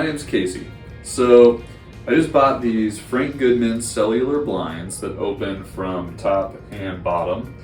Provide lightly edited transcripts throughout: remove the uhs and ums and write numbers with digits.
my name's Casey. So I just bought these Goodman cellular blinds that open from top and bottom.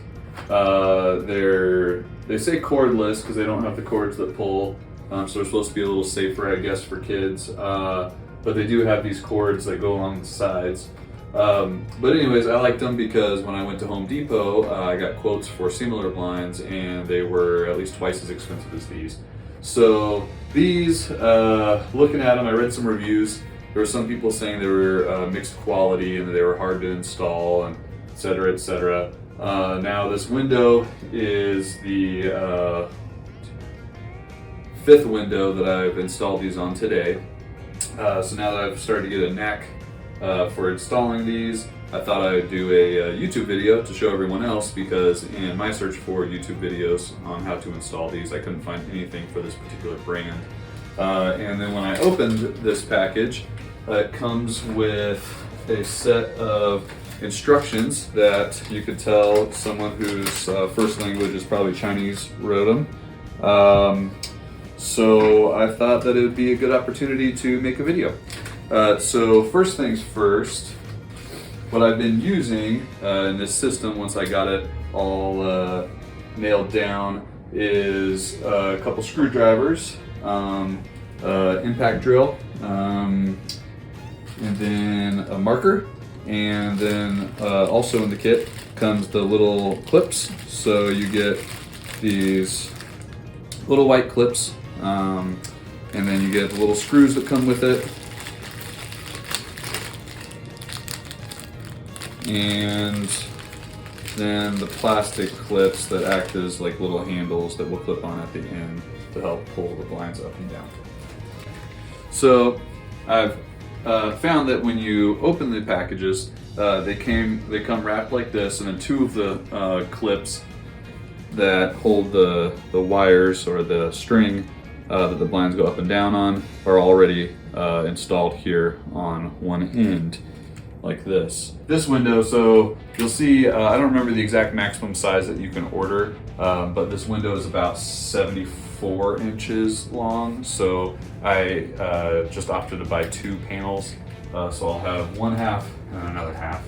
They say cordless because they don't have the cords that pull, so they're supposed to be a little safer, I guess, for kids. But they do have these cords that go along the sides. But anyways, I liked them because when I went to Home Depot, I got quotes for similar blinds, and they were at least twice as expensive as these. So these, looking at them, I read some reviews. There were some people saying they were mixed quality and that they were hard to install, and et cetera, et cetera. Now this window is the fifth window that I've installed these on today. So now that I've started to get a knack for installing these, I thought I would do a YouTube video to show everyone else, because in my search for YouTube videos on how to install these, I couldn't find anything for this particular brand. And then when I opened this package, it comes with a set of instructions that you could tell someone whose first language is probably Chinese wrote them. So I thought that it would be a good opportunity to make a video. So first things first, what I've been using in this system, once I got it all nailed down, is a couple screwdrivers, impact drill, and then a marker, and then also in the kit comes the little clips. So you get these little white clips, and then you get the little screws that come with it, and then the plastic clips that act as like little handles that will clip on at the end to help pull the blinds up and down. So I've found that when you open the packages, they come wrapped like this, and then two of the clips that hold the wires or the string that the blinds go up and down on are already installed here on one end, like this. This window, so you'll see, I don't remember the exact maximum size that you can order, but this window is about 74 inches long, so I just opted to buy two panels, so I'll have one half and another half.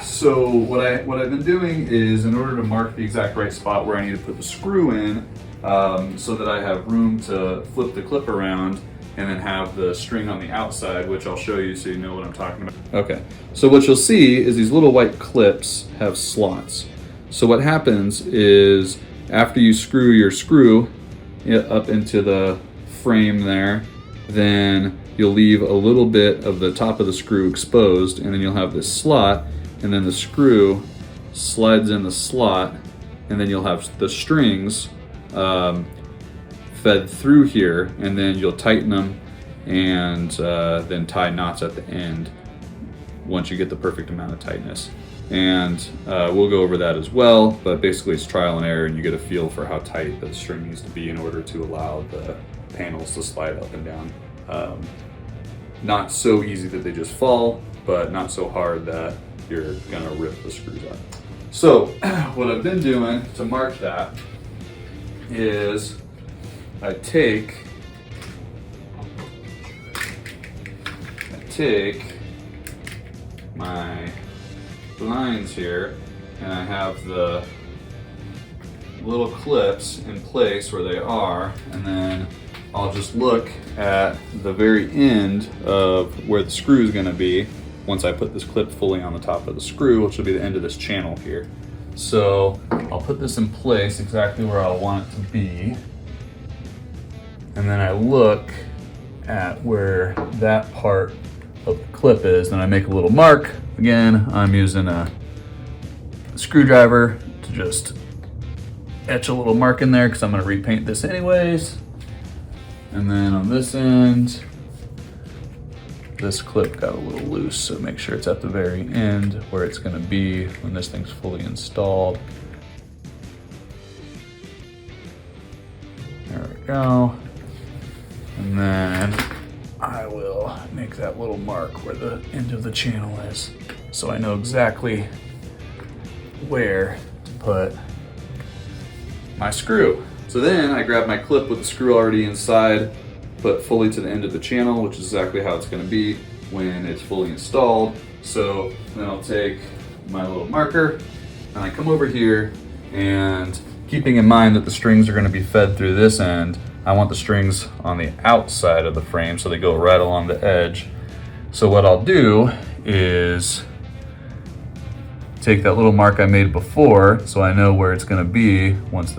So what I've been doing is, in order to mark the exact right spot where I need to put the screw in, so that I have room to flip the clip around and then have the string on the outside, which I'll show you so you know what I'm talking about. Okay, so what you'll see is these little white clips have slots. So what happens is, after you screw your screw up into the frame there, then you'll leave a little bit of the top of the screw exposed, and then you'll have this slot, and then the screw slides in the slot, and then you'll have the strings fed through here, and then you'll tighten them and then tie knots at the end once you get the perfect amount of tightness. And we'll go over that as well, but basically it's trial and error, and you get a feel for how tight the string needs to be in order to allow the panels to slide up and down. Not so easy that they just fall, but not so hard that you're gonna rip the screws out. So what I've been doing to mark that is I take my blinds here, and I have the little clips in place where they are, and then I'll just look at the very end of where the screw is going to be once I put this clip fully on the top of the screw, which will be the end of this channel here. So I'll put this in place exactly where I want it to be, and then I look at where that part of the clip is, and I make a little mark. Again, I'm using a screwdriver to just etch a little mark in there because I'm going to repaint this anyways. And then on this end, this clip got a little loose, so make sure it's at the very end where it's going to be when this thing's fully installed. There we go. And then I will make that little mark where the end of the channel is, so I know exactly where to put my screw. So then I grab my clip with the screw already inside, put fully to the end of the channel, which is exactly how it's going to be when it's fully installed. So then I'll take my little marker and I come over here, and keeping in mind that the strings are going to be fed through this end, I want the strings on the outside of the frame so they go right along the edge. So what I'll do is take that little mark I made before so I know where it's going to be once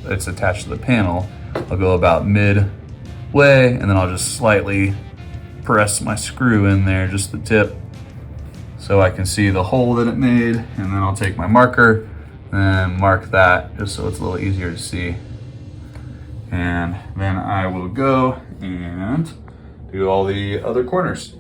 it's attached to the panel. I'll go about midway, and then I'll just slightly press my screw in there, just the tip, so I can see the hole that it made. And then I'll take my marker and mark that just so it's a little easier to see. And then I will go and do all the other corners.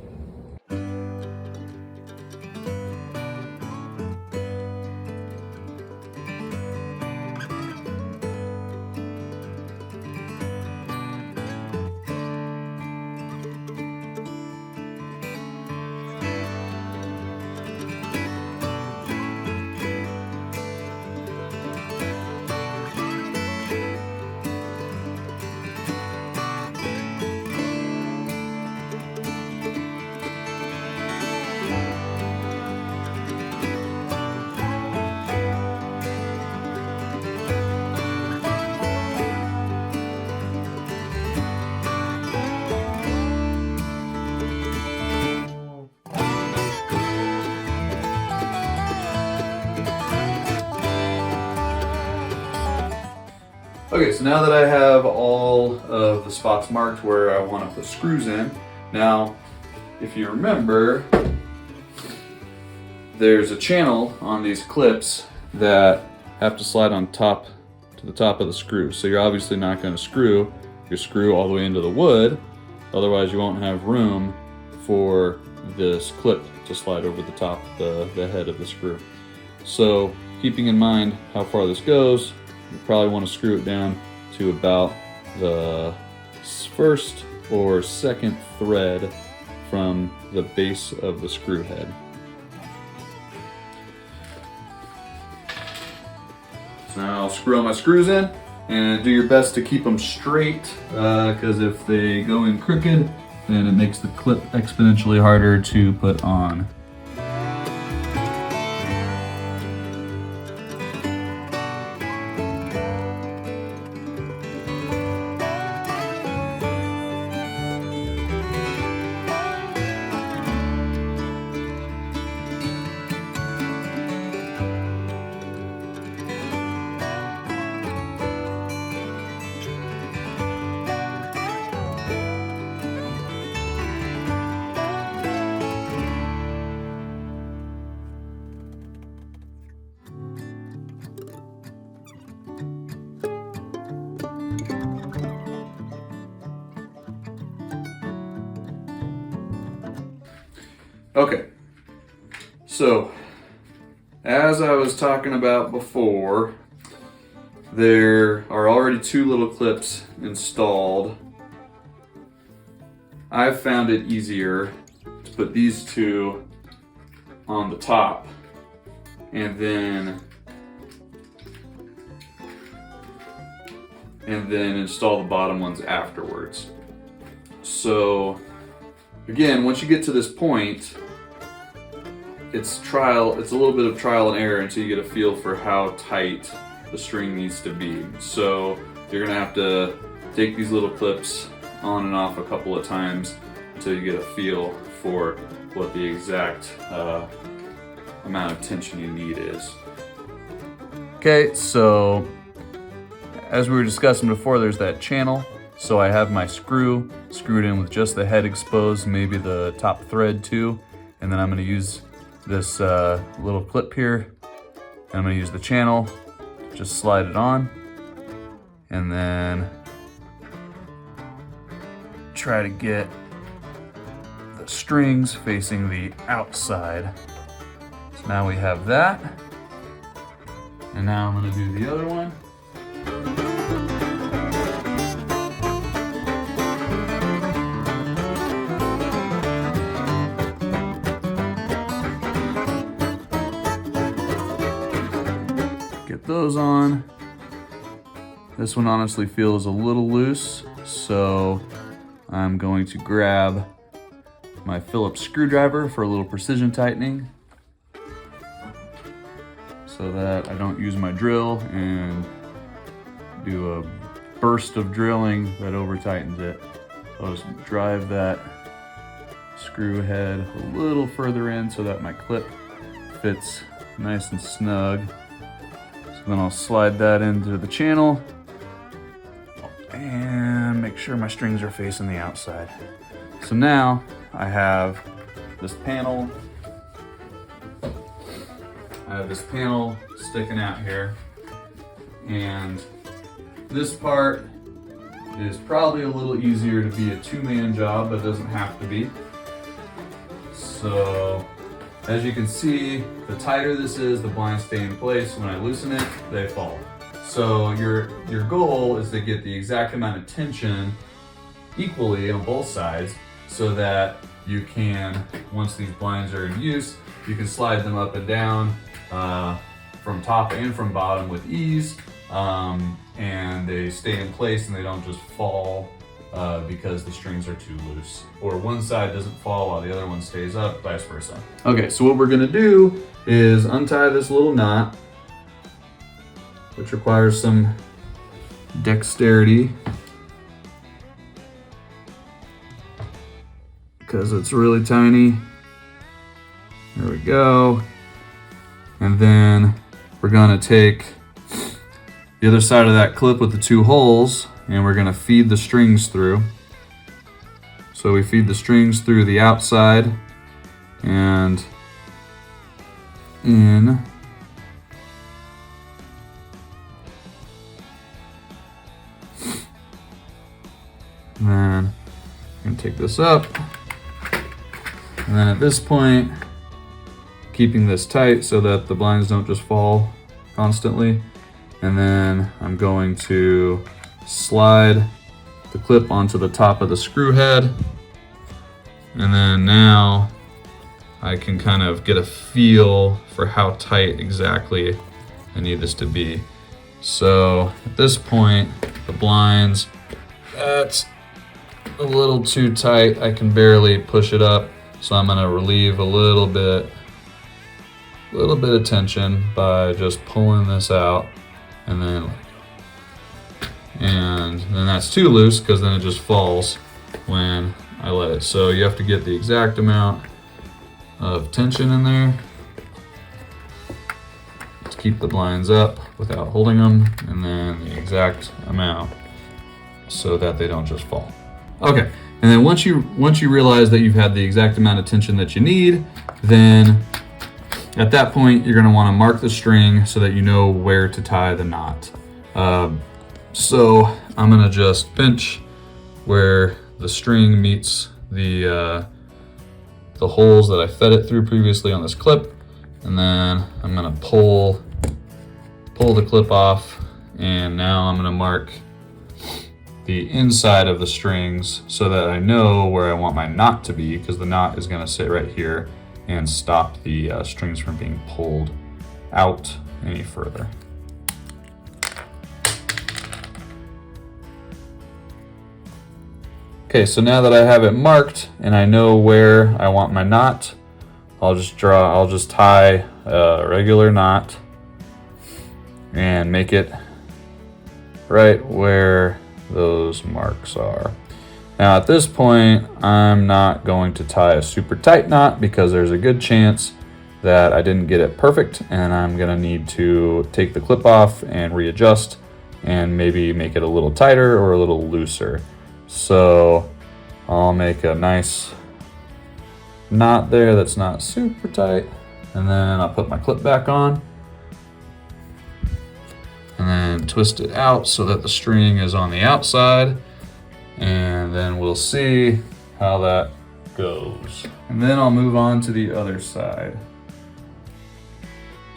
Okay, so now that I have all of the spots marked where I want to put screws in, now if you remember, there's a channel on these clips that have to slide on top to the top of the screw. So you're obviously not going to screw your screw all the way into the wood, otherwise you won't have room for this clip to slide over the top, the head of the screw. So keeping in mind how far this goes, you probably want to screw it down to about the first or second thread from the base of the screw head. So now I'll screw all my screws in, and do your best to keep them straight, because if they go in crooked, then it makes the clip exponentially harder to put on. Okay, so as I was talking about before, there are already two little clips installed. I've found it easier to put these two on the top and then install the bottom ones afterwards. So again, once you get to this point, it's a little bit of trial and error until you get a feel for how tight the string needs to be. So you're gonna have to take these little clips on and off a couple of times until you get a feel for what the exact amount of tension you need is. Okay, so as we were discussing before, there's that channel. So I have my screw screwed in with just the head exposed, maybe the top thread too. And then I'm gonna use this little clip here. And I'm gonna use the channel, just slide it on. And then try to get the strings facing the outside. So now we have that. And now I'm gonna do the other one. Get those on. This one honestly feels a little loose, so I'm going to grab my Phillips screwdriver for a little precision tightening so that I don't use my drill and do a burst of drilling that over tightens it. I'll just drive that screw head a little further in so that my clip fits nice and snug. So then I'll slide that into the channel and make sure my strings are facing the outside. So now I have this panel. Sticking out here, and this part is probably a little easier to be a two-man job, but doesn't have to be. So as you can see, the tighter this is, the blinds stay in place. When I loosen it, they fall. So your goal is to get the exact amount of tension equally on both sides so that you can, once these blinds are in use, you can slide them up and down from top and from bottom with ease, and they stay in place and they don't just fall because the strings are too loose, or one side doesn't fall while the other one stays up, vice versa. Okay, so what we're gonna do is untie this little knot, which requires some dexterity because it's really tiny. There we go. And then we're gonna take the other side of that clip with the two holes and we're gonna feed the strings through. So we feed the strings through the outside and in. And then I'm gonna take this up. And then at this point, keeping this tight so that the blinds don't just fall constantly. And then I'm going to slide the clip onto the top of the screw head. And then now I can kind of get a feel for how tight exactly I need this to be. So at this point, the blinds, that's a little too tight. I can barely push it up. So I'm gonna relieve a little bit of tension by just pulling this out, and then that's too loose because then it just falls when I let it. So you have to get the exact amount of tension in there to keep the blinds up without holding them, and then the exact amount so that they don't just fall. Okay, and then once you realize that you've had the exact amount of tension that you need, then at that point, you're gonna wanna mark the string so that you know where to tie the knot. So I'm gonna just pinch where the string meets the holes that I fed it through previously on this clip. And then I'm gonna pull the clip off, and now I'm gonna mark the inside of the strings so that I know where I want my knot to be, because the knot is gonna sit right here and stop the strings from being pulled out any further. Okay, so now that I have it marked and I know where I want my knot, I'll just tie a regular knot and make it right where those marks are. Now at this point, I'm not going to tie a super tight knot because there's a good chance that I didn't get it perfect, and I'm gonna need to take the clip off and readjust and maybe make it a little tighter or a little looser. So I'll make a nice knot there that's not super tight, and then I'll put my clip back on and then twist it out so that the string is on the outside. And then we'll see how that goes. And then I'll move on to the other side.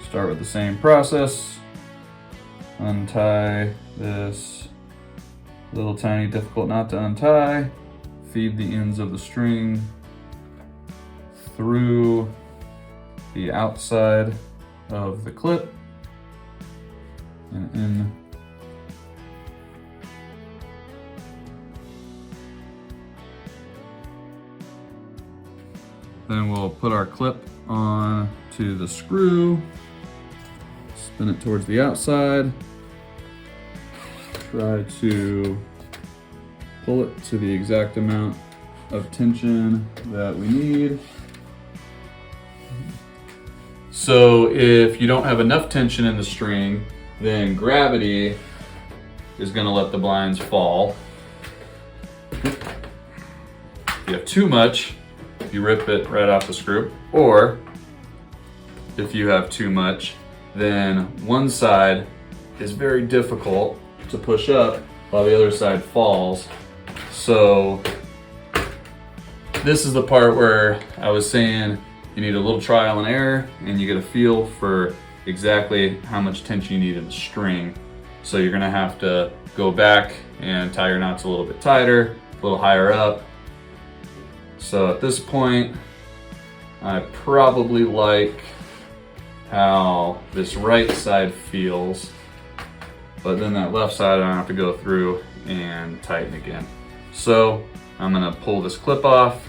Start with the same process. Untie this little tiny difficult knot to untie. Feed the ends of the string through the outside of the clip and in. Then we'll put our clip on to the screw, spin it towards the outside, try to pull it to the exact amount of tension that we need. So if you don't have enough tension in the string, then gravity is going to let the blinds fall. If you have too much, you rip it right off the screw. Or if you have too much, then one side is very difficult to push up while the other side falls. So this is the part where I was saying you need a little trial and error, and you get a feel for exactly how much tension you need in the string. So you're gonna have to go back and tie your knots a little bit tighter, a little higher up. So at this point, I probably like how this right side feels, but then that left side I have to go through and tighten again. So I'm gonna pull this clip off.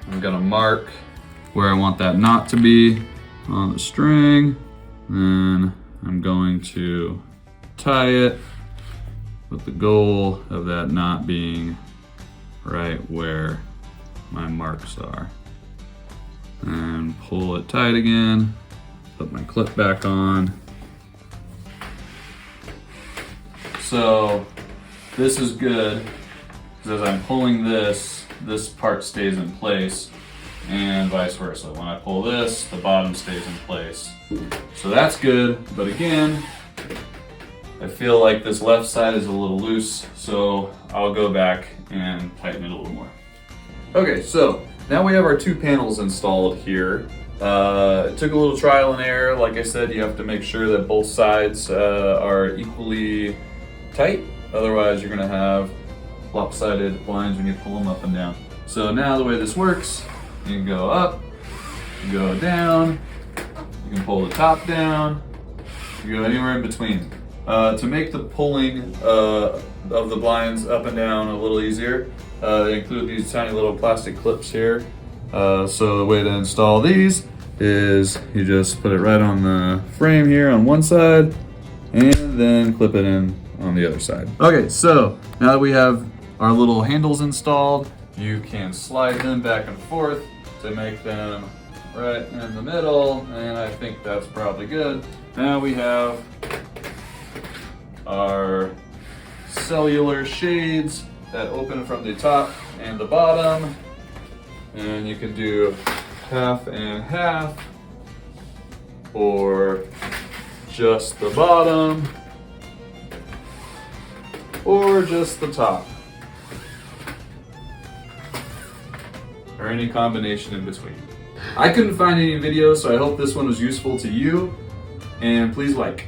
I'm gonna mark where I want that knot to be on the string. Then I'm going to tie it with the goal of that knot being right where my marks are. And pull it tight again, put my clip back on. So this is good, because as I'm pulling this part stays in place, and vice versa. When I pull this, the bottom stays in place. So that's good, but again, I feel like this left side is a little loose, so I'll go back and tighten it a little more. Okay, so now we have our two panels installed here. It took a little trial and error. Like I said, you have to make sure that both sides are equally tight. Otherwise, you're gonna have lopsided blinds when you pull them up and down. So now the way this works, you can go up, you can go down, you can pull the top down, you can go anywhere in between. To make the pulling of the blinds up and down a little easier, they include these tiny little plastic clips here. So the way to install these is you just put it right on the frame here on one side and then clip it in on the other side. Okay, so now that we have our little handles installed, you can slide them back and forth to make them right in the middle, and I think that's probably good. Now we have our cellular shades that open from the top and the bottom, and you can do half and half, or just the bottom, or just the top, or any combination in between. I couldn't find any videos, so I hope this one was useful to you, and please like.